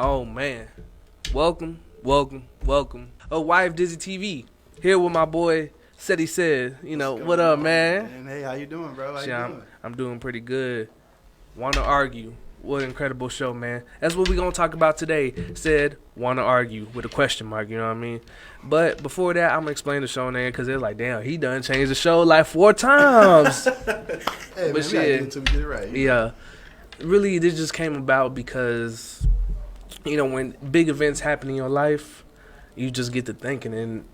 Oh man, welcome. Oh, Wife Dizzy TV here with my boy Ceddy said. What up, man? Hey, how you doing, bro? How you doing? I'm doing pretty good. Wanna argue? What an incredible show, man. That's what we gonna talk about today. Said wanna argue with a question mark. You know what I mean? But before that, I'm gonna explain the show name because they're like, damn, he done changed the show like 4 times. Hey, But man, we gotta shit, get it till we get it right. yeah. Really, this just came about because when big events happen in your life, you just get to thinking. And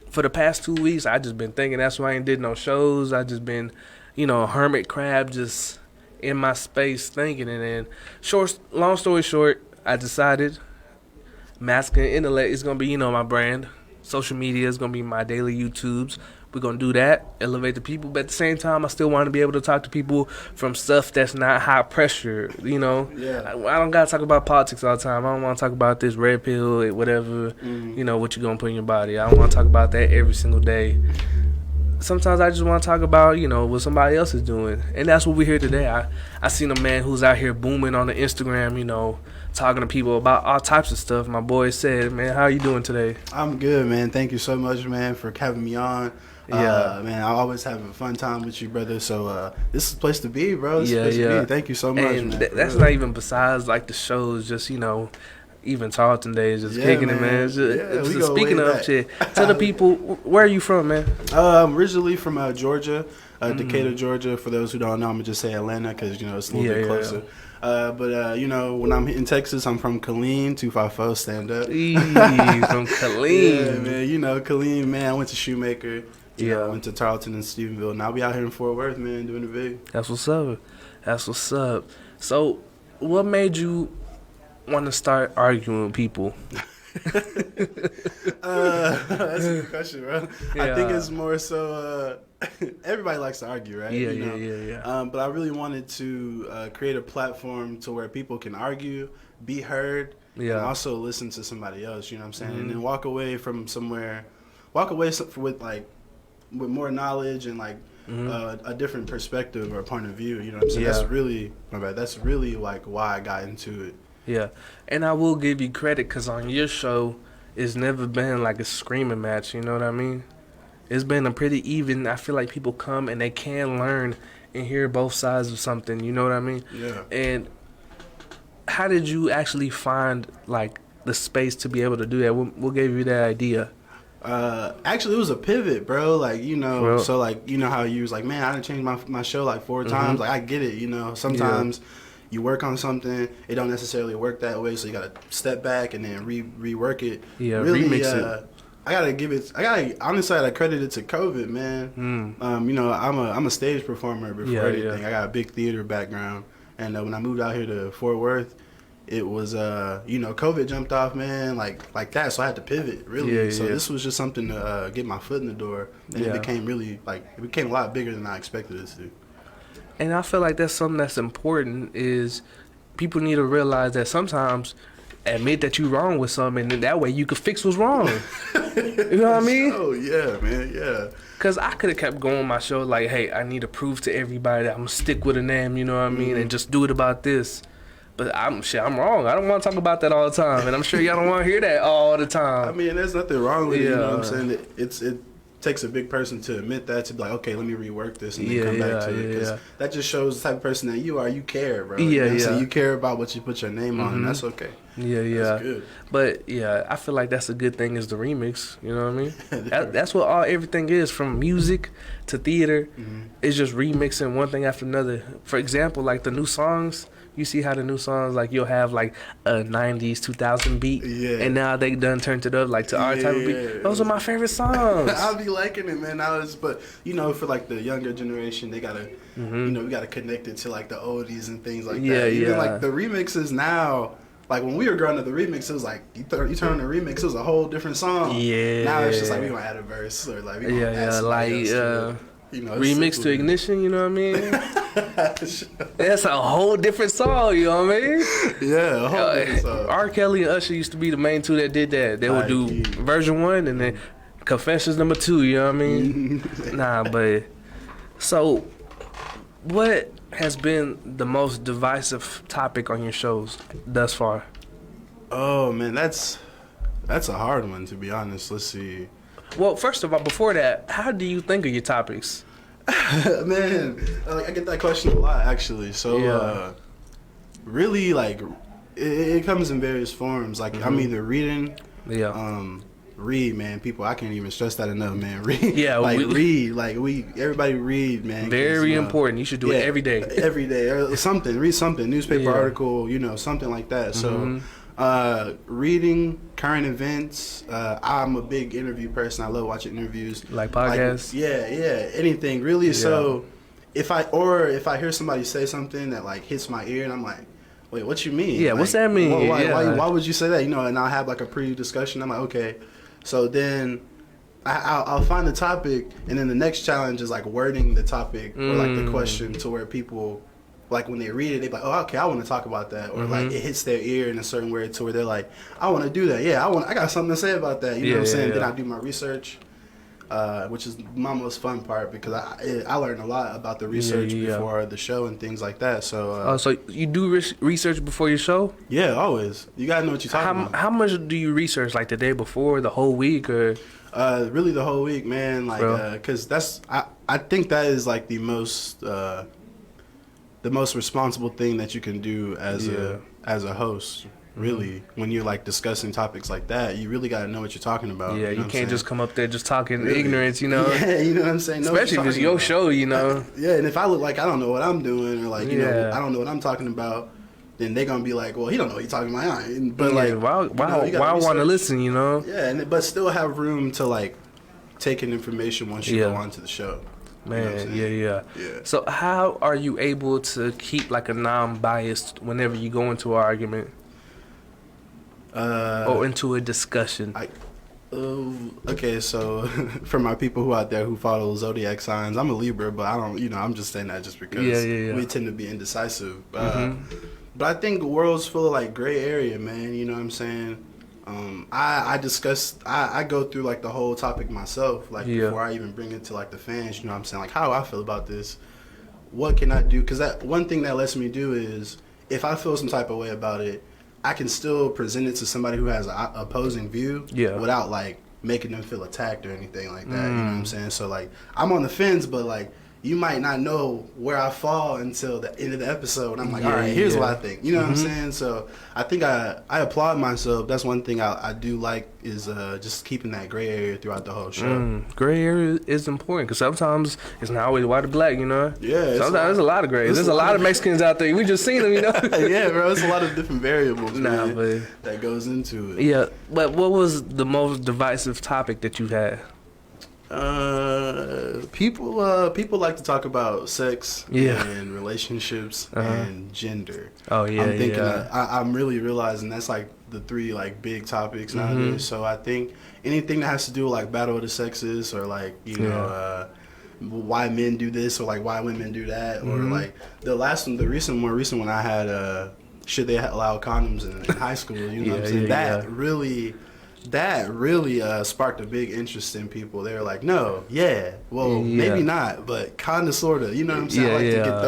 for the past 2 weeks, I just been thinking. That's why I ain't did no shows. I just been, hermit crab, just in my space thinking. And then, long story short, I decided masculine intellect is gonna be, my brand. Social media is gonna be my daily YouTubes. We're gonna do that, elevate the people, but at the same time, I still want to be able to talk to people from stuff that's not high pressure. Yeah. I don't gotta talk about politics all the time. I don't want to talk about this red pill, whatever. What you gonna put in your body. I don't want to talk about that every single day. Sometimes I just want to talk about what somebody else is doing, and that's what we're here today. I seen a man who's out here booming on the Instagram, talking to people about all types of stuff. My boy said, man, how you doing today? I'm good, man. Thank you so much, man, for having me on. Yeah, man, I always have a fun time with you, brother. So this is the place to be, bro. This is Yeah, the place yeah. to be. Thank you so much, And man. that's not even besides like the shows, just even Tarleton days, just Yeah, kicking it, man. man. Yeah, we go Speaking way of back. shit, tell the people where are you from, man? I'm originally from Georgia, Decatur, Mm. Georgia. For those who don't know, I'm gonna just say Atlanta because it's a little Yeah, bit yeah. closer. But when I'm in Texas, I'm from Killeen, 254, stand up. Eee, from Killeen. Yeah, man. Killeen, man. I went to Shoemaker. Yeah. I went to Tarleton and Stephenville. Now we out here in Fort Worth, man, doing it big. That's what's up. So, what made you want to start arguing with people? That's a good question, bro. I think Yeah. it's more so everybody likes to argue, right? Yeah. But I really wanted to create a platform to where people can argue, be heard, and Yeah. also listen to somebody else. You know what I'm saying? Mhm. And then walk away with more knowledge and a different perspective or point of view. You know what I'm saying? Yeah. That's really my bad. That's really like why I got into it. Yeah, and I will give you credit because on your show, it's never been like a screaming match. You know what I mean? It's been a pretty even. I feel like people come and they can learn and hear both sides of something. You know what I mean? Yeah. And how did you actually find like the space to be able to do that? What gave you that idea? Actually, it was a pivot, bro. Well- So how you was like, man, I done changed my show like 4 times. Like, I get it, Sometimes you work on something, it don't necessarily work that way, so you gotta step back and then rework it. Yeah, really, remix it. Honestly, I credit it to COVID, man. I'm a stage performer before Yeah, anything. yeah. I got a big theater background, and when I moved out here to Fort Worth, it was COVID jumped off, man, like that, so I had to pivot really. Yeah, so yeah. this was just something to get my foot in the door, and Yeah. it became a lot bigger than I expected it to. And I feel like that's something that's important is people need to realize that sometimes admit that you're wrong with something, and then that way you can fix what's wrong. You know what I mean? Oh yeah, man, yeah. Because I could have kept going on my show like, hey, I need to prove to everybody that I'm going to stick with a name, you know what I mean, and just do it about this. But I'm wrong. I don't want to talk about that all the time, and I'm sure y'all don't want to hear that all the time. I mean, there's nothing wrong with it. You know what I'm Yeah. saying? It takes a big person to admit that, to be like, okay, let me rework this and then Yeah, come back yeah, to it. 'Cause yeah. that just shows the type of person that you are. You care, bro. Yeah, You know what I'm yeah. saying? You care about what you put your name on, Mhm. and that's okay. Yeah. That's good. But yeah, I feel like that's a good thing is the remix. You know what I mean? That's what everything is, from music to theater. Mhm. It's just remixing one thing after another. For example, like the new songs. You see how the new songs, like you'll have like a 90s, 2000 beat, Yeah. and now they done turned it up like to our type of Yeah. beat. Those are my favorite songs. I'll be liking it, man. But for like the younger generation, they gotta, we gotta connect it to like the oldies and things like Yeah, that. Even yeah. like the remixes now. Like when we were growing up, the remix, it was like you turn on the remix, it was a whole different song. Yeah. Now it's just like we gonna add a verse or like we gonna add Yeah, somebody like else to it. It's remix simple, to man. Ignition, you know what I mean? That's a whole different song, you know what I mean? Yeah, a whole different song. R. Kelly and Usher used to be the main two that did that. They would do Right. version 1 and then Confessions number 2, you know what I mean? Nah, but so what has been the most divisive topic on your shows thus far? Oh man, that's a hard one, to be honest. Let's see. Well, first of all, before that, how do you think of your topics? Man, I get that question a lot, actually. So, really, like, it comes in various forms. Like, I'm either reading, read, man. People, I can't even stress that enough, man. Read, read. Like, everybody read, man. Very important. You should do it every day. Every day, or something. Read something, newspaper article, something like that. So. Reading current events. I'm a big interview person. I love watching interviews, like podcasts. Anything really. Yeah. So if I hear somebody say something that like hits my ear, and I'm like, wait, what you mean? Yeah, like, what's that mean? Why would you say that? And I'll have like a pre-discussion. I'm like, okay. So then I'll find the topic, and then the next challenge is like wording the topic or like the question to where people. Like when they read it, they're like, "Oh, okay, I want to talk about that," or like it hits their ear in a certain way to where they're like, "I want to do that. Yeah, I got something to say about that." You know what I'm saying? Then I do my research, which is my most fun part because I learned a lot about the research before the show and things like that. So, so you do research before your show? Yeah, always. You gotta know what you're talking about. How much do you research? Like the day before, the whole week, or? Really, the whole week, man. Like, because I think that is like the most responsible thing that you can do as a host, really, when you're like discussing topics like that. You really got to know what you're talking about. Yeah, you can't just come up there just talking ignorance, Yeah, you know what I'm saying? Especially if it's your show, Yeah, and if I look like I don't know what I'm doing or like, I don't know what I'm talking about, then they're going to be like, well, he don't know what he's talking about. But like, why I want to listen, Yeah, but still have room to like take in information once you go onto the show. Man, yeah. So how are you able to keep like a non-biased whenever you go into an argument or into a discussion? Okay, so for my people who out there who follow zodiac signs, I'm a Libra, but I don't, I'm just saying that just because we tend to be indecisive. But I think the world's full of like gray area, man. You know what I'm saying? I go through like the whole topic myself, like before I even bring it to like the fans. You know what I'm saying? Like, how do I feel about this? What can I do? Because that one thing that lets me do is if I feel some type of way about it, I can still present it to somebody who has an opposing view without like making them feel attacked or anything like that. You know what I'm saying? So like I'm on the fence, but like you might not know where I fall until the end of the episode. I'm like, all right, here's what I think. You know what I'm saying? So I think I applaud myself. That's one thing I do like is just keeping that gray area throughout the whole show. Gray area is important because sometimes it's not always white or black, Yeah. Sometimes there's a lot of grays. There's a lot of Mexicans out there. We just seen them, Yeah, bro. There's a lot of different variables, that goes into it. Yeah, but what was the most divisive topic that you had? People like to talk about sex and relationships and gender. Oh yeah, I'm thinking I'm really realizing that's like the three like big topics nowadays. So I think anything that has to do with like battle of the sexes or like why men do this or like why women do that or like the more recent one I had should they allow condoms in high school? You know what I'm saying? That really sparked a big interest in people. They were like, no, maybe not, but kind of, sort of. You know what I'm saying? I like to get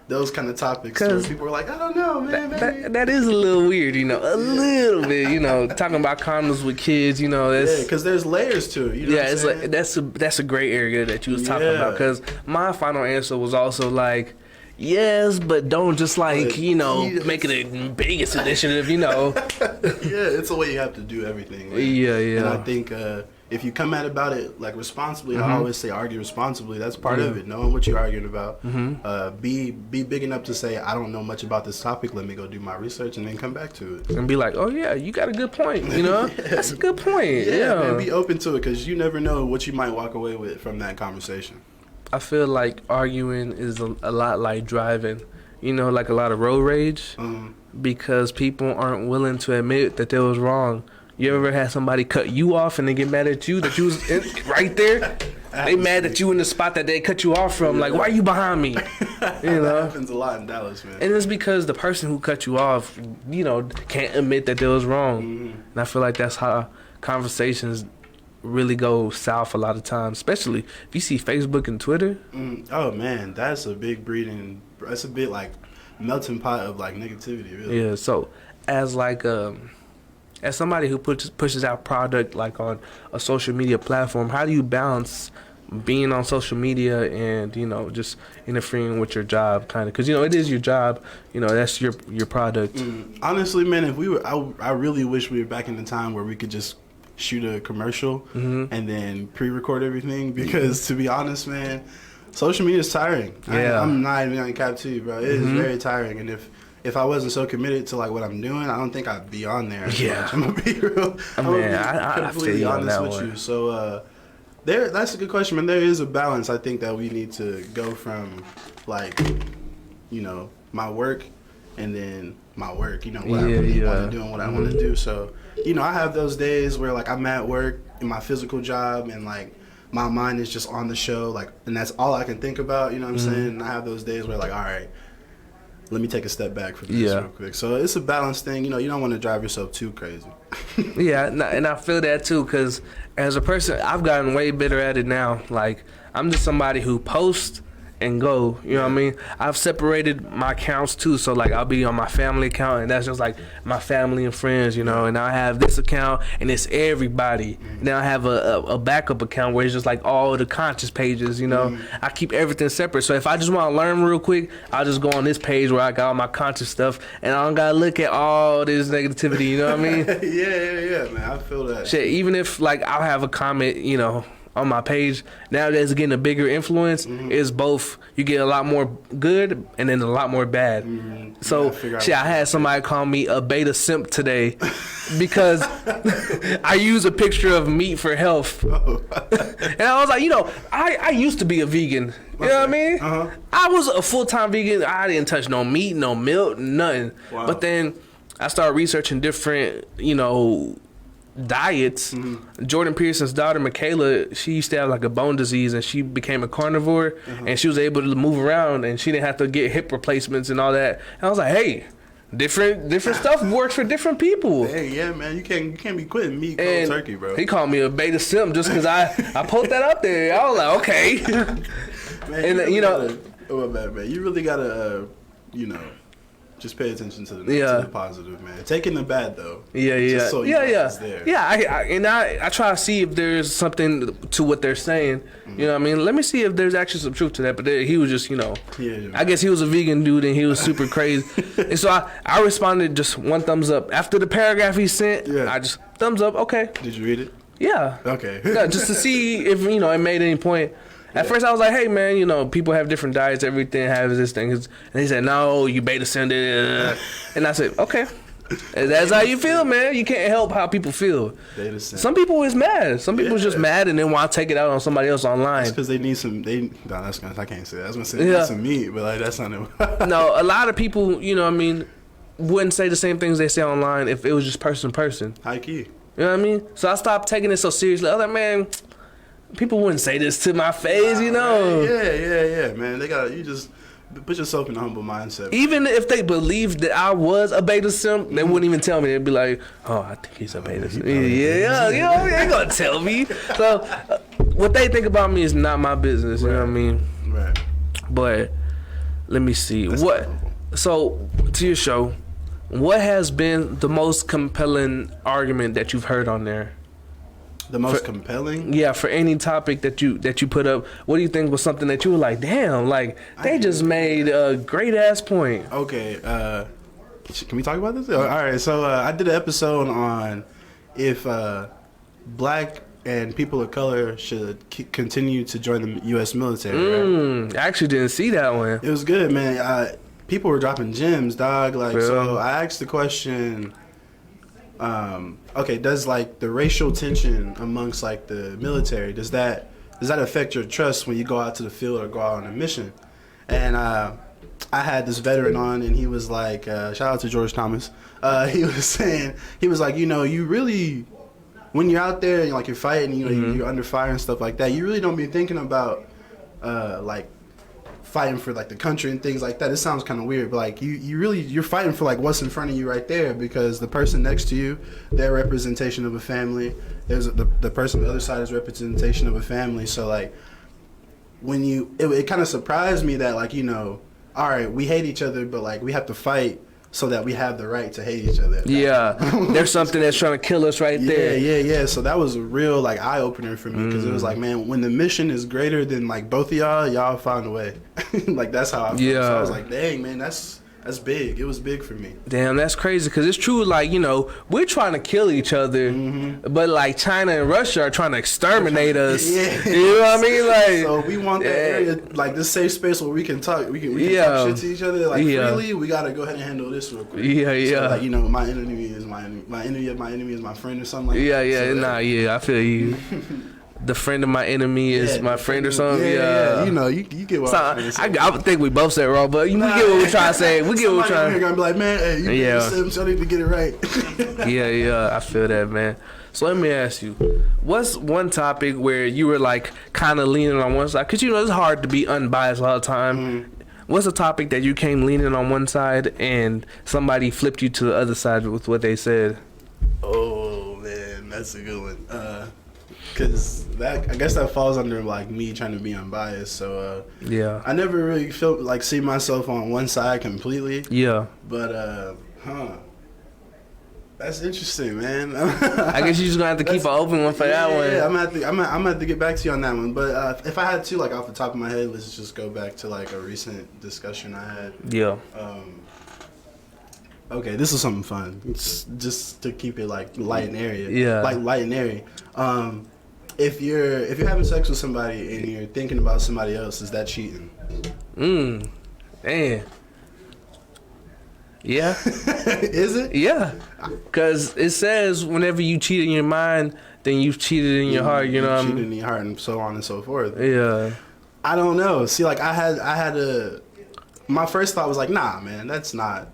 those kind of topics where people are like, I don't know, man. That is a little weird, a little bit, talking about condoms with kids, because there's layers to it. You know it's like that's a gray area that you was talking about. Because my final answer was also like, yes, but don't just like, make it a biggest initiative, it's the way you have to do everything. Man. And I think if you come at about it like responsibly, I always say argue responsibly. That's part of it. Knowing what you're arguing about. Be big enough to say, I don't know much about this topic. Let me go do my research and then come back to it. And be like, oh yeah, you got a good point. That's a good point. Man, be open to it because you never know what you might walk away with from that conversation. I feel like arguing is a lot like driving, like a lot of road rage, because people aren't willing to admit that they was wrong. You ever had somebody cut you off and they get mad at you that you was right there? They mad at you in the spot that they cut you off from. Like, why are you behind me? That happens a lot in Dallas, man. And it's because the person who cut you off, can't admit that they was wrong. And I feel like that's how conversations really go south a lot of times, especially if you see Facebook and Twitter. Oh man, that's a big that's a big like melting pot of like negativity, really. Yeah, so as like as somebody who pushes out product like on a social media platform, how do you balance being on social media and, you know, just interfering with your job, kind of, because, you know, it is your job, you know, that's your product. Honestly, man, if we were, I really wish we were back in the time where we could just shoot a commercial and then pre-record everything, because to be honest, man, social media is tiring. I'm not even gonna cap to you, bro. It is very tiring, and if I wasn't so committed to like what I'm doing, I don't think I'd be on there as much. I'm gonna be real. I'm completely honest with you. So that's a good question, man. There is a balance, I think, that we need to go from, like, you know, my work and then my work, you know, what I really want to do and what I want to do. So, you know, I have those days where, like, I'm at work in my physical job and, like, my mind is just on the show, like, and that's all I can think about, you know what I'm saying? And I have those days where, like, all right, let me take a step back from this real quick. So it's a balance thing. You know, you don't want to drive yourself too crazy. And I feel that too, because as a person, I've gotten way better at it now. Like, I'm just somebody who posts and go, you know what I mean? I've separated my accounts too, so like I'll be on my family account and that's just like my family and friends, you know, and I have this account and it's everybody. Then I have a backup account where it's just like all the conscious pages, you know. I keep everything separate, so if I just want to learn real quick, I'll just go on this page where I got all my conscious stuff and I don't gotta look at all this negativity, you know what I mean? yeah, man, I feel that. Shit, even if like I'll have a comment, you know, on my page, now that's getting a bigger influence, is both, you get a lot more good and then a lot more bad. So I had somebody call me a beta simp today because I use a picture of meat for health. And I was like, you know, I used to be a vegan, you know what I mean? I was a full-time vegan. I didn't touch no meat, no milk, nothing. But then I started researching different, you know, diets. Jordan Peterson's daughter Michaela, she used to have like a bone disease and she became a carnivore and she was able to move around and she didn't have to get hip replacements and all that. And I was like, hey, different stuff works for different people. Hey, yeah, man, you can't be quitting meat cold turkey, bro. He called me a beta simp just because I put that up there. I was like, okay. Man, and you know, man, you really gotta you know, just pay attention to the positive, man. Taking the bad though. Just so you know it's there. I try to see if there's something to what they're saying. You know what I mean? Let me see if there's actually some truth to that. But he was just, you know, I guess he was a vegan dude and he was super crazy. And so I responded just one thumbs up. After the paragraph he sent, I just thumbs up, okay. Did you read it? Yeah. Okay. Just to see if, you know, it made any point. At first I was like, hey man, you know, people have different diets, everything has this thing. And he said, no, you beta send it. And I said, okay. That's how you feel, man. You can't help how people feel. Some people is mad. Some people is just mad and then want to take it out on somebody else online. It's because they need some, I can't say that. I was going to say they need some meat, but like that's not it. No, a lot of people, you know what I mean, wouldn't say the same things they say online if it was just person to person. High key. You know what I mean? So I stopped taking it so seriously. I was like, man, people wouldn't say this to my face, you know. Yeah, man. You just put yourself in a humble mindset. Even if they believed that I was a beta simp, they wouldn't even tell me. They'd be like, "Oh, I think he's a beta simp." Yeah, you know, they ain't gonna tell me. So, what they think about me is not my business. You know what I mean? Right. But let me see So, to your show, what has been the most compelling argument that you've heard on there? The most compelling? Yeah, for any topic that you put up, what do you think was something that you were like, damn, like they just made a great ass point? Okay, can we talk about this? All right, so I did an episode on if black and people of color should continue to join the U.S. military. Right? I actually didn't see that one. It was good, man. People were dropping gems, dog. Like, so I asked the question. Okay, does like the racial tension amongst like the military, does that affect your trust when you go out to the field or go out on a mission? And I had this veteran on and he was like, shout out to George Thomas. He was like, you know, you really, when you're out there and like you're fighting, you know, you're under fire and stuff like that, you really don't be thinking about like fighting for like the country and things like that. It sounds kind of weird, but like you're fighting for like what's in front of you right there, because the person next to you, their representation of a family, there's the person on the other side is representation of a family. So like when it kind of surprised me that like, you know, all right, we hate each other, but like we have to fight so that we have the right to hate each other. Yeah, there's something that's trying to kill us right there. Yeah. So that was a real like eye opener for me because it was like, man, when the mission is greater than like both of y'all find a way. Like that's how I felt. Yeah. So I was like, dang, man, that's big. It was big for me. Damn, that's crazy because it's true. Like, you know, we're trying to kill each other, but like China and Russia are trying to exterminate us. Yeah. You know what I mean? Like, so we want that area, like this safe space where we can talk. We can talk shit to each other like freely. We gotta go ahead and handle this real quick. Yeah. So, like, you know, my enemy is my enemy. My enemy of my enemy is my friend or something like that. I feel you. The friend of my enemy is my friend or something. Yeah. You know, you get what I'm saying. I think we both said wrong, but we get what we're trying to say. We get what we're trying to say. Gonna be like, man, hey, you need to get it right. I feel that, man. So let me ask you, what's one topic where you were like kind of leaning on one side? Because, you know, it's hard to be unbiased all the time. What's a topic that you came leaning on one side and somebody flipped you to the other side with what they said? Oh, man, that's a good one. Because I guess that falls under like me trying to be unbiased. So I never really felt like see myself on one side completely. Yeah. But that's interesting, man. I guess you just gonna have to keep an open one for that one. Yeah, I'm gonna have to get back to you on that one. But if I had to, like off the top of my head, let's just go back to like a recent discussion I had. Yeah. Okay, this is something fun. It's just to keep it like light and airy. Yeah. Like light and airy. If you're having sex with somebody and you're thinking about somebody else, is that cheating? Man. Yeah. Is it? Yeah. Because it says whenever you cheat in your mind, then you've cheated in your heart. You know what I mean? Cheated in your heart and so on and so forth. Yeah. I don't know. See, like I had my first thought was like, nah, man, that's not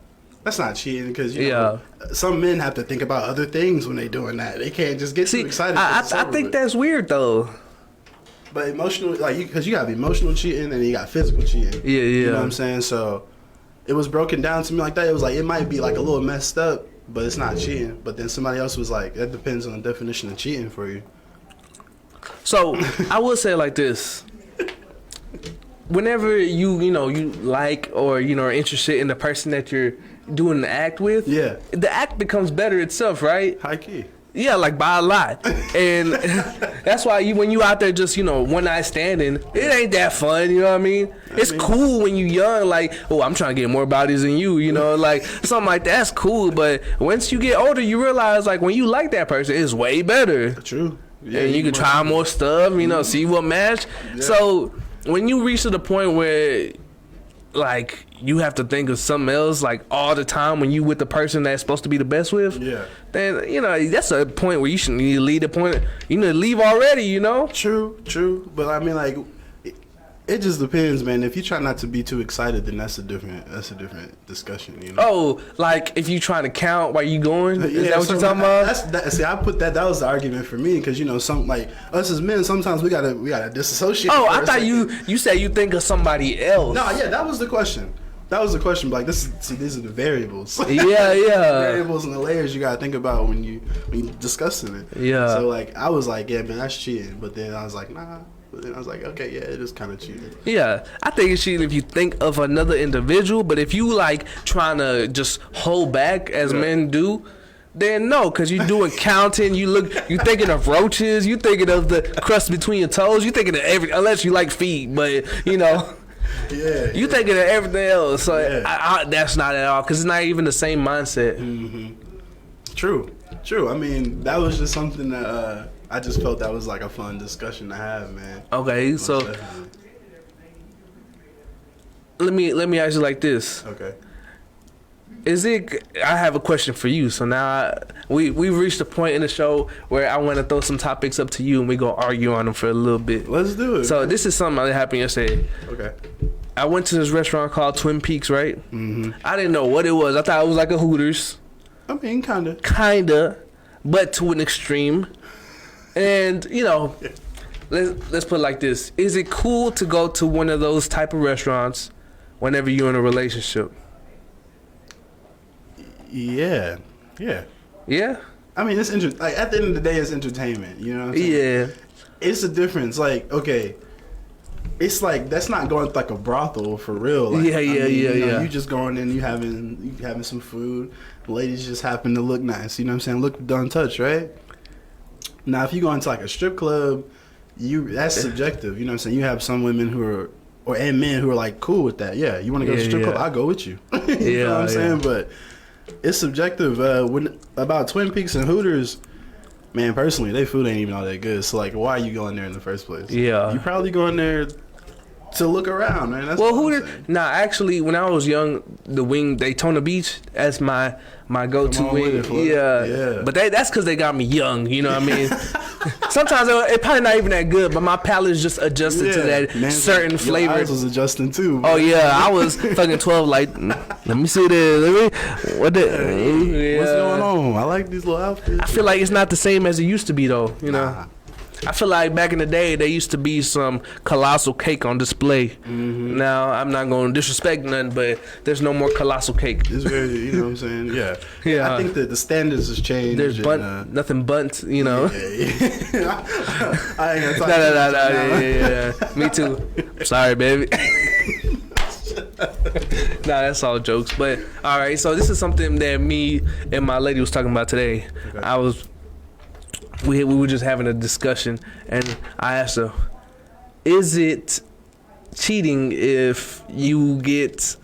cheating because you know some men have to think about other things when they're doing that. They can't just get too excited. I think that's weird though. But emotional, like because you got emotional cheating and you got physical cheating. Yeah. You know what I'm saying? So it was broken down to me like that. It was like it might be like a little messed up, but it's not cheating. But then somebody else was like, that depends on the definition of cheating for you. So I will say it like this. Whenever you like or are interested in the person that you're doing the act with, the act becomes better itself, right? High key. Yeah, like by a lot. And that's why when you out there just, one night standing, it ain't that fun, you know what I mean? It's cool when you young, like, oh, I'm trying to get more bodies than you, like something like that's cool. But once you get older, you realize like when you like that person, it's way better. True. Yeah, and you can try more stuff, see what match. Yeah. So when you reach to the point where like you have to think of something else like all the time when you with the person that's supposed to be the best with, then that's a point where you should need to leave the point. You need to leave already, True. But I mean, like, it just depends, man. If you try not to be too excited, then that's a different discussion, Oh, like if you trying to count while you going? Is that what you're talking about? See, I put that was the argument for me because some like us as men, sometimes we gotta disassociate. Oh, I thought you said you think of somebody else. No, yeah, that was the question. But like these are the variables. Yeah. Variables and the layers you gotta think about when you discussing it. Yeah. So like I was like, yeah, man, that's cheating. But then I was like, nah. But then I was like, okay, yeah, it is kind of cheating. Yeah, I think it's cheating if you think of another individual. But if you like trying to just hold back as men do, then no, because you're doing counting. You thinking of roaches. You thinking of the crust between your toes. You thinking of unless you like feet, but Yeah, you thinking of everything else. So that's not at all because it's not even the same mindset. Mm-hmm. True. I mean, that was just something that I just felt that was like a fun discussion to have, man. Okay, so let me ask you like this. Okay. I have a question for you. So now we've reached a point in the show where I want to throw some topics up to you and we gonna argue on them for a little bit. Let's do it. So this is something that happened yesterday. Okay. I went to this restaurant called Twin Peaks, right? Mm-hmm. I didn't know what it was. I thought it was like a Hooters. I mean, kinda, but to an extreme. And let's put it like this: is it cool to go to one of those type of restaurants whenever you're in a relationship? Yeah. I mean, it's interesting. Like at the end of the day, it's entertainment. You know what I'm saying? Yeah. It's a difference. Like, okay, it's like that's not going to like a brothel for real. Like, Yeah. You just going in, you having some food. The ladies just happen to look nice. You know what I'm saying? Look, don't touch, right? Now, if you go into like a strip club, that's subjective. You know what I'm saying? You have some women and men who are like cool with that. Yeah, you want to go to strip club? I'll go with you. You know what I'm saying? But it's subjective. About Twin Peaks and Hooters, man, personally, their food ain't even all that good. So like, why are you going there in the first place? Yeah, you probably going there to look around, man. That's Hooters. Nah, actually, when I was young, the wing Daytona Beach, that's my go-to wing. Yeah. But that's because they got me young. You know what I mean? Sometimes it's probably not even that good, but my palate's just adjusted to that certain flavor. Your eyes was adjusting too. Man. Oh yeah, I was fucking 12. Like, let me see this. What's going on? I like these little outfits. I feel like it's not the same as it used to be, though. You know. Nah. I feel like back in the day, there used to be some colossal cake on display. Mm-hmm. Now, I'm not going to disrespect none, but there's no more colossal cake. It's very, you know what I'm saying? Yeah. I think that the standards has changed. There's nothing bunt, you know. Yeah. I ain't going to talk about Yeah. Me too. Sorry, baby. Nah, that's all jokes. But, all right, so this is something that me and my lady was talking about today. Okay. We were just having a discussion, and I asked her, is it cheating if you get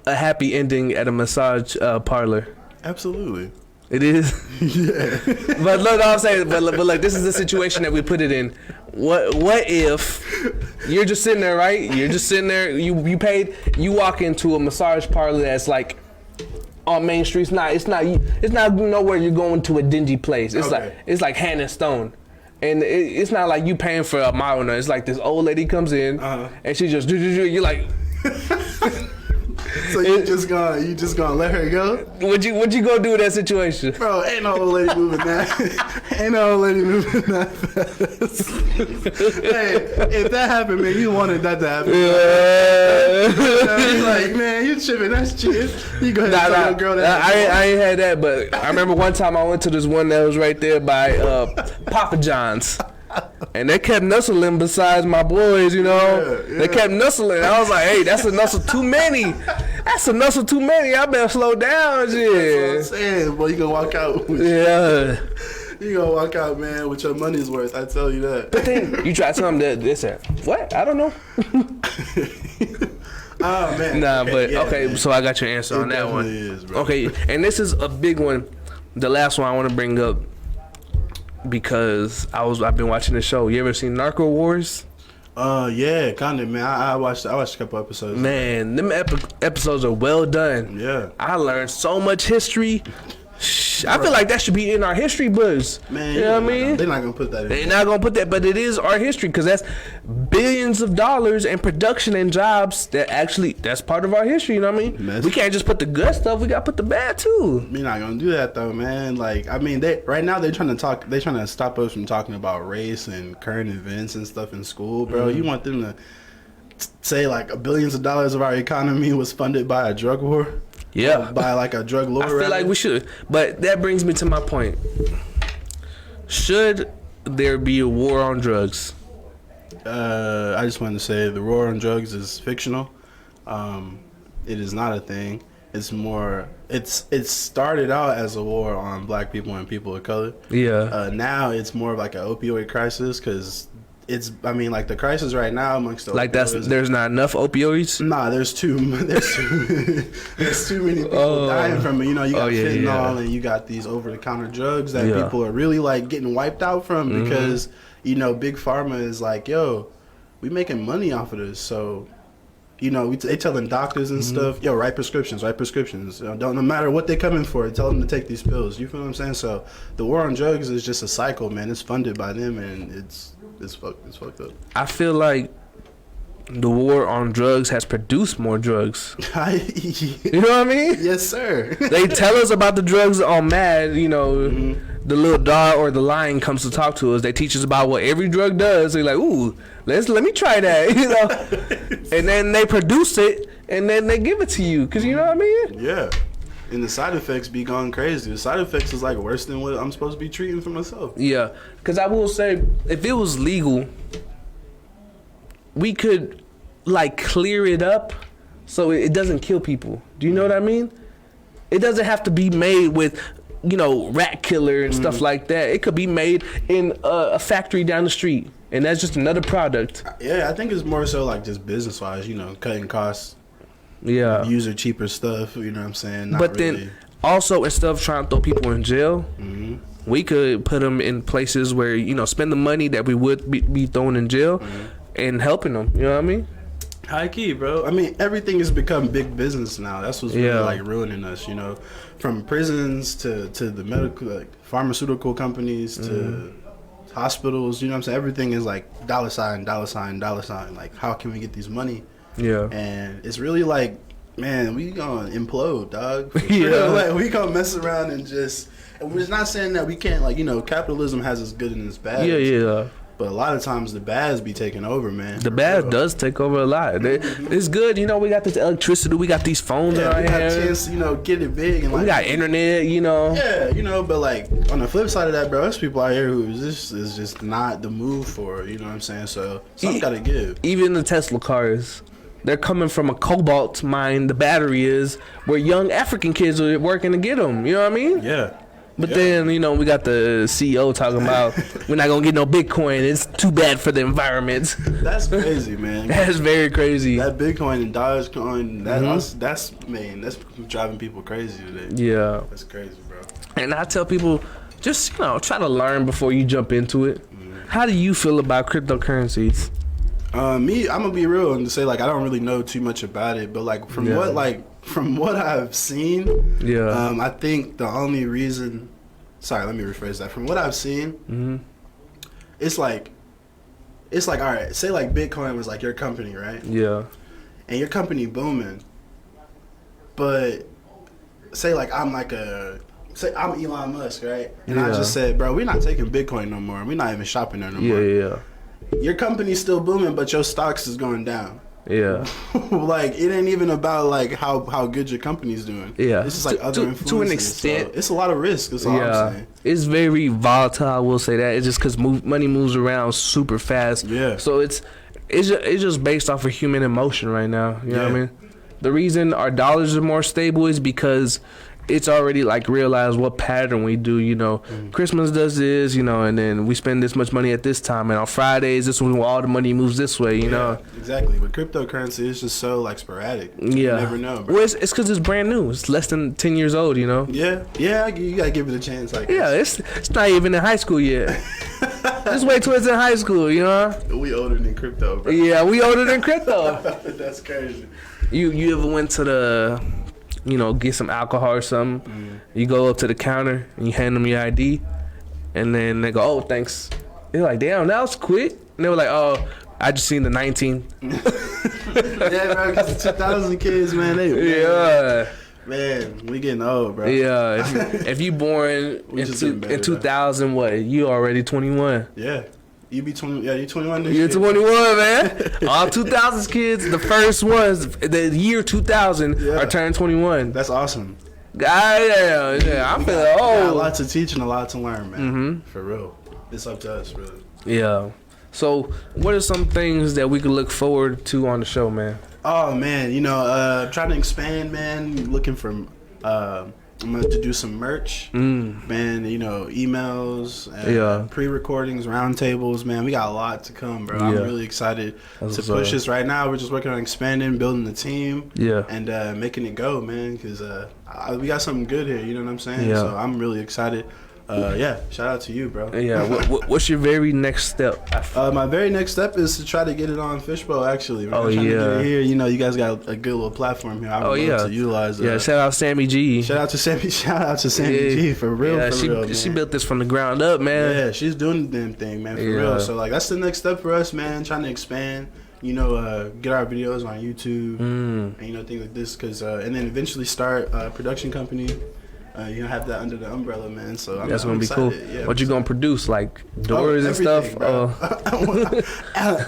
a happy ending at a massage parlor? Absolutely. It is? Yeah. But look, I'm saying, but look, this is the situation that we put it in. What if you're just sitting there, right? You're just sitting there, you paid, you walk into a massage parlor that's like, on Main Street, it's not nowhere you're going to a dingy place. It's like hand and stone, and it's not like you paying for a mile. It's like this old lady comes in and she just you're like. So you just gonna let her go? What you gonna do in that situation? Bro, ain't no old lady moving that. Ain't no old lady moving that fast. Hey, if that happened, man, you wanted that to happen. Yeah. You're like, man, you tripping? That's cheating. You go ahead and tell your girl that. I ain't had that, but I remember one time I went to this one that was right there by Papa John's. And they kept nuzzling besides my boys, you know. Yeah. They kept nuzzling. I was like, hey, that's a nuzzle too many. That's a nuzzle too many. I better slow down, shit. That's what I'm saying. Boy, you gonna walk out. You gonna walk out, man, with your money's worth. I tell you that. But then you try to tell them that they said, what? I don't know. Oh, man. Nah, okay, so I got your answer on that one. Is, bro. Okay, and this is a big one. The last one I want to bring up. Because I've been watching the show. You ever seen Narco Wars? Yeah, kind of, man. I watched a couple episodes. Man, them episodes are well done. Yeah, I learned so much history. I feel like that should be in our history books. Man, you know what I mean? They're not gonna put that in. They're not gonna put that, but it is our history because that's billions of dollars in production and jobs that's part of our history. You know what I mean? We can't just put the good stuff. We gotta put the bad too. We're not gonna do that though, man. Like, I mean, right now they're trying to stop us from talking about race and current events and stuff in school, bro. Mm-hmm. You want them to say like billions of dollars of our economy was funded by a drug war? Yeah, by like a drug lord. I feel like we should, but that brings me to my point. Should there be a war on drugs? I just wanted to say the war on drugs is fictional. It is not a thing. It's more. It started out as a war on black people and people of color. Yeah. Now it's more of like an opioid crisis because. Like the crisis right now amongst the opioids, there's not enough opioids. Nah, there's too many people dying from it. You know, you got fentanyl and you got these over-the-counter drugs that people are really like getting wiped out from because you know big pharma is like, yo, we making money off of this, so you know they telling doctors and stuff, yo, write prescriptions. No matter what they coming for, tell them to take these pills. You feel what I'm saying? So the war on drugs is just a cycle, man. It's funded by them and it's fucked up. I feel like the war on drugs has produced more drugs. You know what I mean? Yes, sir. They tell us about the drugs on Mad, you know, the little dog or the lion comes to talk to us. They teach us about what every drug does. They're like, ooh, let me try that, you know. And then they produce it and then they give it to you. Because you know what I mean? Yeah. And the side effects be going crazy. The side effects is like worse than what I'm supposed to be treating for myself. Yeah. Because I will say, if it was legal, we could like clear it up so it doesn't kill people. Do you know what I mean? It doesn't have to be made with, you know, rat killer and stuff like that. It could be made in a factory down the street, and that's just another product. Yeah, I think it's more so like just business wise, you know, cutting costs. Yeah. User cheaper stuff, you know what I'm saying? Not but really. then also, instead of trying to throw people in jail, we could put them in places where, you know, spend the money that we would be thrown in jail and helping them. You know what I mean? High key, bro. I mean, everything has become big business now. That's what's really like ruining us, you know, from prisons to the medical, like pharmaceutical companies to hospitals. You know what I'm saying? Everything is like dollar sign, dollar sign, dollar sign. Like, how can we get these money? Yeah. And it's really like, man, we gonna implode, dog. Yeah. Like, we gonna mess around and just. And we're not saying that we can't, like, you know, capitalism has its good and its bad. Yeah. But a lot of times the bads be taking over, man. The bad does take over a lot. It's good, you know. We got this electricity, we got these phones in our we got a hands. chance, you know, get it big, and like, We got internet, you know. Yeah, you know. But like on the flip side of that, bro, there's people out here who this is just not the move for. You know what I'm saying? So something gotta give. Even the Tesla cars, they're coming from a cobalt mine. The battery is where young African kids are working to get them. You know what I mean? Yeah. But then, you know, we got the CEO talking about we're not gonna get no Bitcoin. It's too bad for the environment. That's crazy, man. That's very crazy. That Bitcoin and Dogecoin, that's driving people crazy today. Yeah. That's crazy, bro. And I tell people, just, you know, try to learn before you jump into it. How do you feel about cryptocurrencies? Me, I'm gonna be real and say, like, I don't really know too much about it, but like from what I've seen, I think the only reason. Sorry, let me rephrase that. From what I've seen, it's like, all right. Say like Bitcoin was like your company, right? Yeah. And your company booming, but say like I'm Elon Musk, right? And I just said, bro, we're not taking Bitcoin no more. We're not even shopping there no more. Yeah. Your company's still booming, but your stocks is going down. Yeah. Like, it ain't even about like how good your company's doing. Yeah. It's just like other influences. To an extent. So it's a lot of risk. That's all I'm saying. It's very volatile, I will say that. It's just because money moves around super fast. Yeah. So it's just based off of human emotion right now. You know what I mean? The reason our dollars are more stable is because it's already like realized what pattern we do, you know. Christmas does this, you know, and then we spend this much money at this time, and on Fridays this when all the money moves this way, you know. Exactly. With cryptocurrency, it's just so like sporadic. You never know, bro. Well, it's because it's brand new. It's less than 10 years old, you know. Yeah, you gotta give it a chance. Like, it's not even in high school yet. Just wait till it's in high school, you know. We older than crypto, bro. Yeah, we older than crypto. That's crazy. You ever went to the, you know, get some alcohol or something? You go up to the counter and you hand them your ID, and then they go, "Oh, thanks." They're like, "Damn, that was quick." And they were like, "Oh, I just seen the 19." Yeah, bro, because the 2000 kids, man, man, we getting old, bro. Yeah, if you born in 2000, what? You already 21. Yeah. You be 20. Yeah, you 21 this You're year. 21, man. All 2000s kids, the first ones, the year 2000 are turning 21. That's awesome. Yeah, I'm feeling old. Got a lot to teach and a lot to learn, man. For real. It's up to us, really. Yeah. So, what are some things that we could look forward to on the show, man? Oh, man, you know, trying to expand, man. Looking for, I'm going to do some merch, man, you know, emails, pre-recordings, roundtables, man. We got a lot to come, bro. I'm really excited to push this right now. We're just working on expanding, building the team, and making it go, man, because we got something good here, you know what I'm saying? Yeah. So I'm really excited. Shout out to you, bro. Yeah. What's your very next step? My very next step is to try to get it on Fishbowl, actually. Man. Oh, trying to get it here. You know, you guys got a good little platform here. I would love to utilize it. Yeah, shout out Sammy G. Shout out to Sammy G, for real. Yeah, she built this from the ground up, man. Yeah, she's doing the damn thing, man, for real. So, like, that's the next step for us, man, trying to expand, you know, get our videos on YouTube, and, you know, things like this, and then eventually start a production company. You know, have that under the umbrella, man. So that's gonna be excited. cool. Yeah, what you gonna produce, like doors and stuff?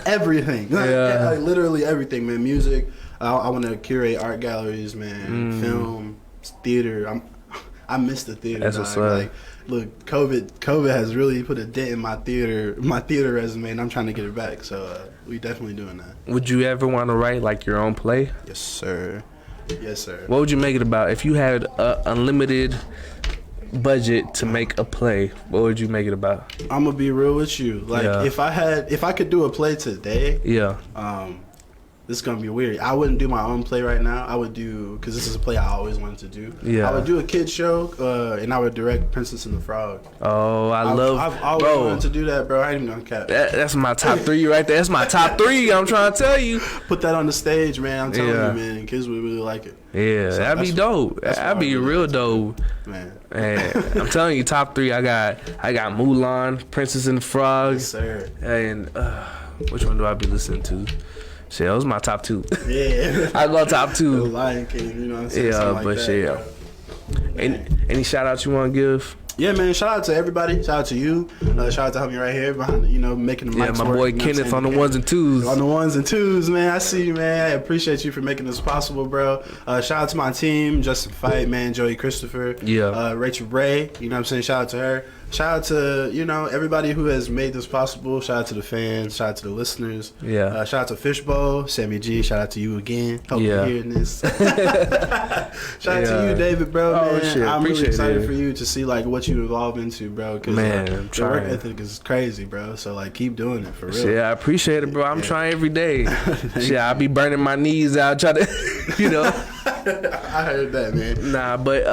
Everything. Yeah. Like, literally everything, man. Music. I want to curate art galleries, man. Film, theater. I miss the theater. That's what's up. Like, look, COVID has really put a dent in my theater resume, and I'm trying to get it back. So we definitely doing that. Would you ever want to write like your own play? Yes, sir. Yes, sir. What would you make it about? If you had a unlimited budget to make a play, what would you make it about? I'm gonna be real with you. Like, if I could do a play today, this is gonna be weird. I wouldn't do my own play right now. I would do, because this is a play I always wanted to do. I would do a kid show, and I would direct Princess and the Frog. Oh, I've always wanted to do that, bro. I ain't even gonna cap. That's my top 3 right there. That's my top 3. I'm trying to tell you. Put that on the stage, man. I'm telling you, man. Kids would really like it. Yeah, so that'd be dope. That'd be real dope, man. I'm telling you, top 3. I got Mulan, Princess and the Frog, yes, sir. And which one do I be listening to? Shit, those my top 2. Yeah, I go top 2. The Lion King, you know what I'm saying? Yeah, like but that, shit. Any shout outs you want to give? Yeah, man. Shout out to everybody. Shout out to you. Shout out to homie right here behind, making the mics my boy work, Kenneth on the ones and twos. On the ones and twos, man. I see you, man. I appreciate you for making this possible, bro. Shout out to my team, Justin Fight, man, Joey Christopher, Rachel Ray. You know what I'm saying? Shout out to her. Shout out to, everybody who has made this possible. Shout out to the fans. Shout out to the listeners. Yeah. Shout out to Fishbowl, Sammy G. Shout out to you again. Hope you're hearing this. Shout out to you, David, bro. Man. Shit. I'm really excited for you to see, like, what you evolve into, bro. Cause, man, your work ethic is crazy, bro. So, like, keep doing it, for real. Shit, I appreciate it, bro. I'm trying every day. Shit, I be burning my knees out trying to, I heard that, man. Nah, but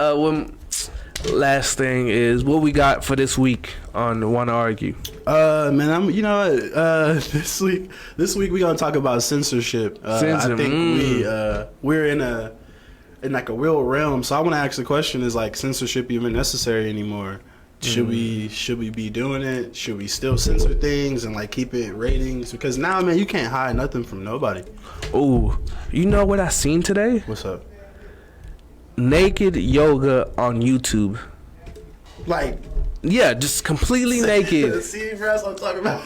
last thing is what we got for this week on Wanna Argue. Man, I'm this week we gonna talk about censorship. I think we're in like a real realm. So I want to ask the question: is like censorship even necessary anymore? Should we be doing it? Should we still censor things and like keep it ratings? Because now, man, you can't hide nothing from nobody. Oh, you know what I seen today? What's up? Naked yoga on YouTube. Like, yeah, just completely naked. See, bro, that's what I'm talking about.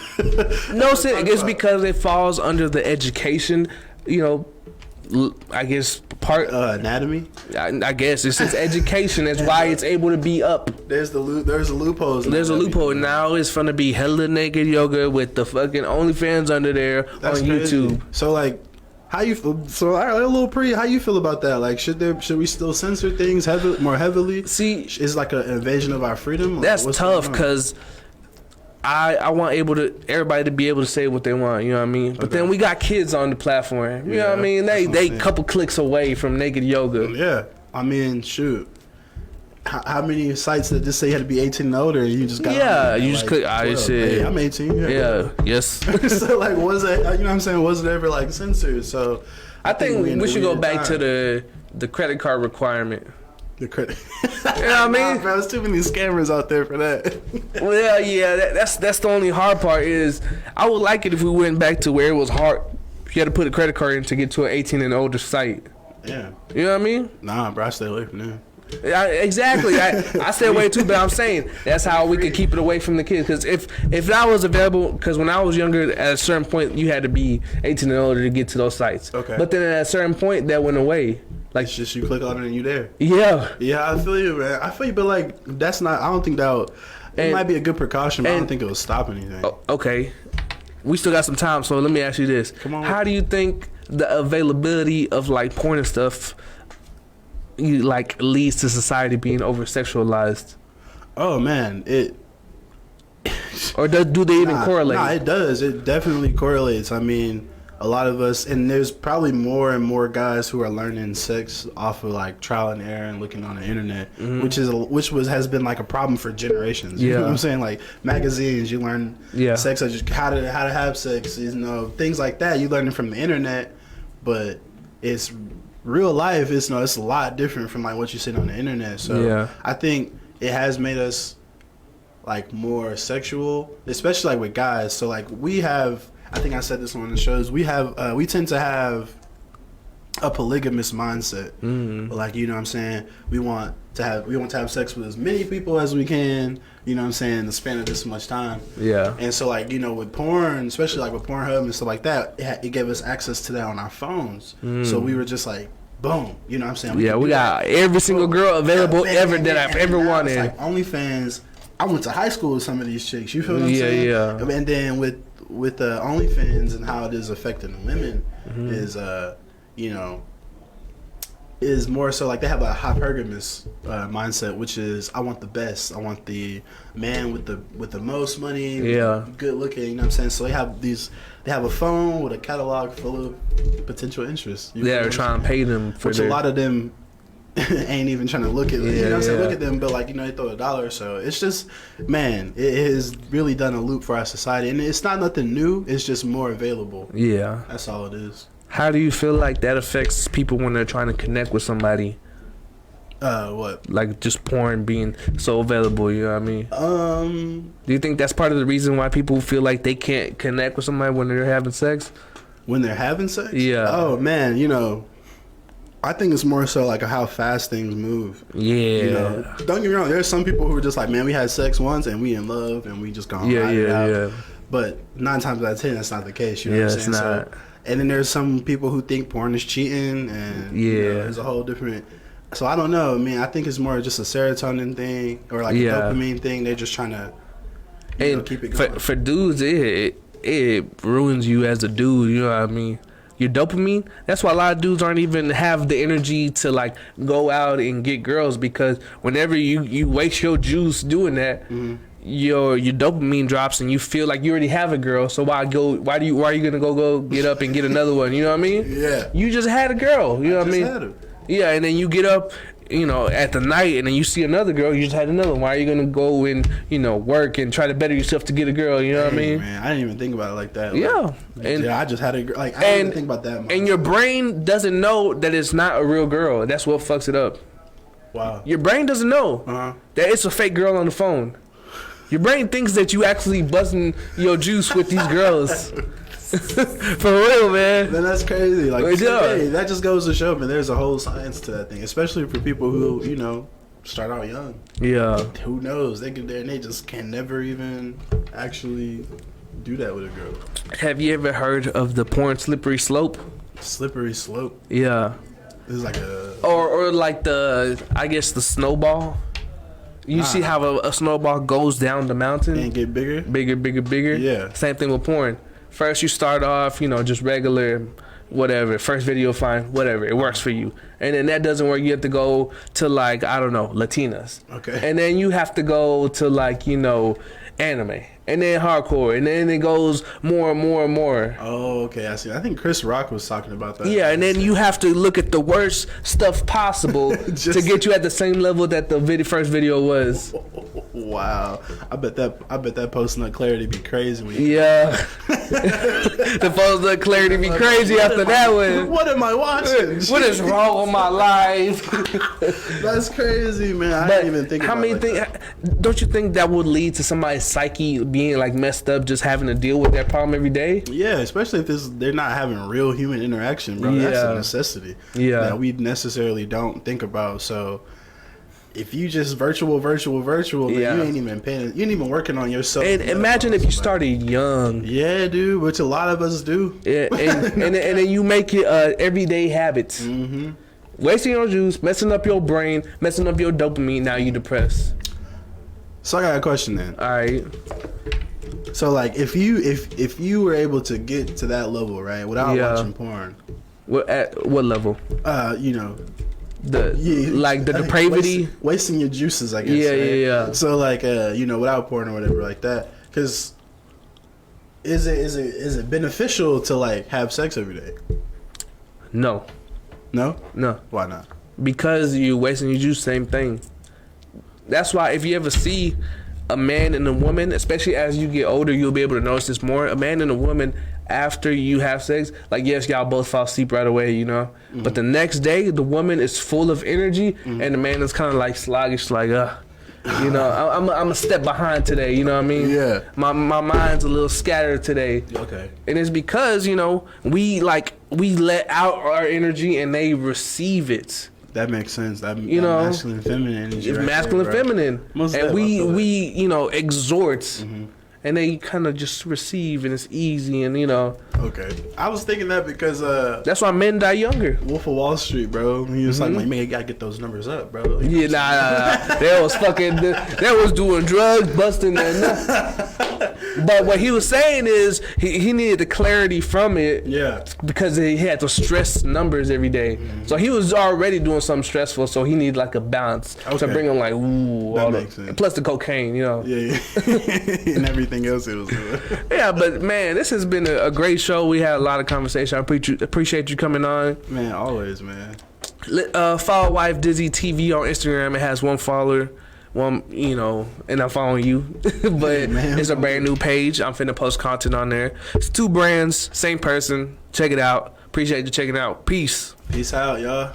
No, it's because it falls under the education, I guess part anatomy. I guess it's education. That's why it's able to be up. There's a loophole. There's a loophole. Now it's gonna be hella naked yoga with the fucking OnlyFans under there on YouTube. So like, how you feel? So all right, a little pre. How you feel about that? Like, should we still censor things more heavily? See, is like an invasion of our freedom? That's tough because I want everybody to be able to say what they want. You know what I mean? But then we got kids on the platform. You know what I mean? They couple clicks away from naked yoga. Yeah, I mean, shoot. How many sites that just say you had to be 18 and older and you just got you just click hey, I'm 18. Yes. So like, was it, you know what I'm saying, was it ever like censored? So I think we should go back to the credit card requirement. The credit. You know what I mean? Nah, bro, there's too many scammers out there for that. Well, yeah, that's the only hard part is I would like it if we went back to where it was hard. You had to put a credit card in to get to an 18 and older site. Yeah. You know what I mean? Nah, bro, I stay away from that. Exactly. I stay away too, but I'm saying that's how we could keep it away from the kids. Because if that was available, because when I was younger, at a certain point you had to be 18 and older to get to those sites. Okay. But then at a certain point that went away. Like, it's just you click on it and you there. Yeah. Yeah, I feel you, man. I feel you, but like that's not. I don't think that. It might be a good precaution, but I don't think it will stop anything. Okay. We still got some time, so let me ask you this: Come on. How do you think the availability of like porn and stuff leads to society being over sexualized? Oh man, or do they even correlate? Nah, it does. It definitely correlates. I mean, a lot of us, and there's probably more and more guys who are learning sex off of like trial and error and looking on the internet, has been like a problem for generations. You know what I'm saying? Like magazines, you learn sex, how to have sex, things like that. You learn it from the internet, but it's real life. It's a lot different from like what you see on the internet. So I think it has made us like more sexual, especially like with guys. So like we have, I think I said this on the shows, we tend to have a polygamous mindset. Like, you know what I'm saying, we want to have sex with as many people as we can, you know what I'm saying, in the span of this much time. And so like, with porn, especially like with Pornhub and stuff like that, it gave us access to that on our phones. So we were just like, boom, you know what I'm saying? We got every single girl available ever that I've ever wanted. It's like OnlyFans I went to high school with some of these chicks. You feel what I'm saying? Yeah. And then with OnlyFans and how it is affecting women is you know, is more so like they have a hypergamous mindset, which is I want the best. I want the man with the most money, good looking. You know what I'm saying? So they have a phone with a catalog full of potential interests. They're trying to pay them for which a lot of them ain't even trying to look at. You know what I'm saying? Look at them, but like, you know, they throw $1 or so. It's just, man, it has really done a loop for our society, and it's not nothing new. It's just more available. Yeah, that's all it is. How do you feel like that affects people when they're trying to connect with somebody? What? Like just porn being so available, you know what I mean? Do you think that's part of the reason why people feel like they can't connect with somebody when they're having sex? When they're having sex? Yeah. Oh, man, you know, I think it's more so like how fast things move. Yeah. You know, don't get me wrong, there's some people who are just like, man, we had sex once and we in love and we just gonna ride it out. Yeah. But 9 times out of 10, that's not the case. You know what I'm saying? It's not. So, and then there's some people who think porn is cheating, and you know, there's a whole different. So I don't know. I mean, I think it's more just a serotonin thing or like a dopamine thing. They're just trying to keep it going. For dudes, it ruins you as a dude. You know what I mean? Your dopamine. That's why a lot of dudes aren't even have the energy to like go out and get girls, because whenever you waste your juice doing that. Your dopamine drops and you feel like you already have a girl, so why are you gonna go get up and get another one? You know what I mean? Yeah. You just had a girl. You know what I mean? Had her. Yeah, and then you get up, you know, at the night, and then you see another girl. You just had another one. Why are you gonna go and work and try to better yourself to get a girl? You know what I mean? Man, I didn't even think about it like that. Yeah, I just had a girl. Like I didn't even think about that much. And your brain doesn't know that it's not a real girl. That's what fucks it up. Wow. Your brain doesn't know that it's a fake girl on the phone. Your brain thinks that you actually busting your juice with these girls. For real, man. Man, that's crazy. Like, hey, that just goes to show, man, there's a whole science to that thing, especially for people who, you know, start out young. Yeah. Who knows? They get there and they just can never even actually do that with a girl. Have you ever heard of the porn slippery slope? Slippery slope? Yeah. This is like a... Or like the snowball. You see how a snowball goes down the mountain and get bigger? Bigger. Yeah. Same thing with porn. First you start off, you know, just regular, whatever. First video, fine, whatever. It works for you. And then that doesn't work. You have to go to like, I don't know, Latinas. Okay. And then you have to go to like, you know, anime. And then hardcore. And then it goes more and more and more. Oh, okay. I see. I think Chris Rock was talking about that. Yeah, and then you have to look at the worst stuff possible to get you at the same level that the first video was. Wow. I bet that post nut clarity be crazy when you the post nut clarity be crazy after that one. What am I watching? What is wrong with my life? That's crazy, man. I didn't even think about it. Don't you think that would lead to somebody's psyche being like messed up, just having to deal with that problem every day? Yeah, especially if they're not having real human interaction, bro. That's a necessity. Yeah, that we necessarily don't think about. So if you just virtual, then you ain't even paying. You ain't even working on yourself. And imagine if you started young. Yeah, dude, which a lot of us do. Yeah, and then you make it everyday habits. Mm-hmm. Wasting your juice, messing up your brain, messing up your dopamine. Now you depressed. So I got a question then. All right. So like, if you were able to get to that level, right, without watching porn, at what level? You know, the depravity, wasting your juices, I guess. Yeah. So like, you know, without porn or whatever like that, because is it beneficial to like have sex every day? No. Why not? Because you wasting your juice. Same thing. That's why if you ever see a man and a woman, especially as you get older, you'll be able to notice this more. A man and a woman, after you have sex, like, yes, y'all both fall asleep right away, you know. Mm-hmm. But the next day, the woman is full of energy, and the man is kind of like sluggish, like, you know, I'm a step behind today, you know what I mean? Yeah. My mind's a little scattered today. Okay. And it's because, you know, we let out our energy and they receive it. That makes sense. That masculine and feminine energy. It's masculine and feminine. And we you know, exhort, and they kind of just receive, and it's easy, and you know. Okay. I was thinking that because that's why men die younger. Wolf of Wall Street, bro. He was like, man, you gotta get those numbers up, bro. Yeah, nah. They was fucking. They was doing drugs, busting their nuts. But what he was saying is he needed the clarity from it. Yeah. Because he had to stress numbers every day. So he was already doing something stressful. So he needed like a balance to bring him like ooh. That makes sense. Plus the cocaine, you know. Yeah. And everything else it was doing. Yeah, but man, this has been a great show. We had a lot of conversation. I appreciate you coming on. Man, always, man. Follow Wife Dizzy TV on Instagram. It has one follower, and I'm following you. But man, it's a brand new page. I'm finna post content on there. It's 2 brands, same person. Check it out. Appreciate you checking it out. Peace. Peace out, y'all.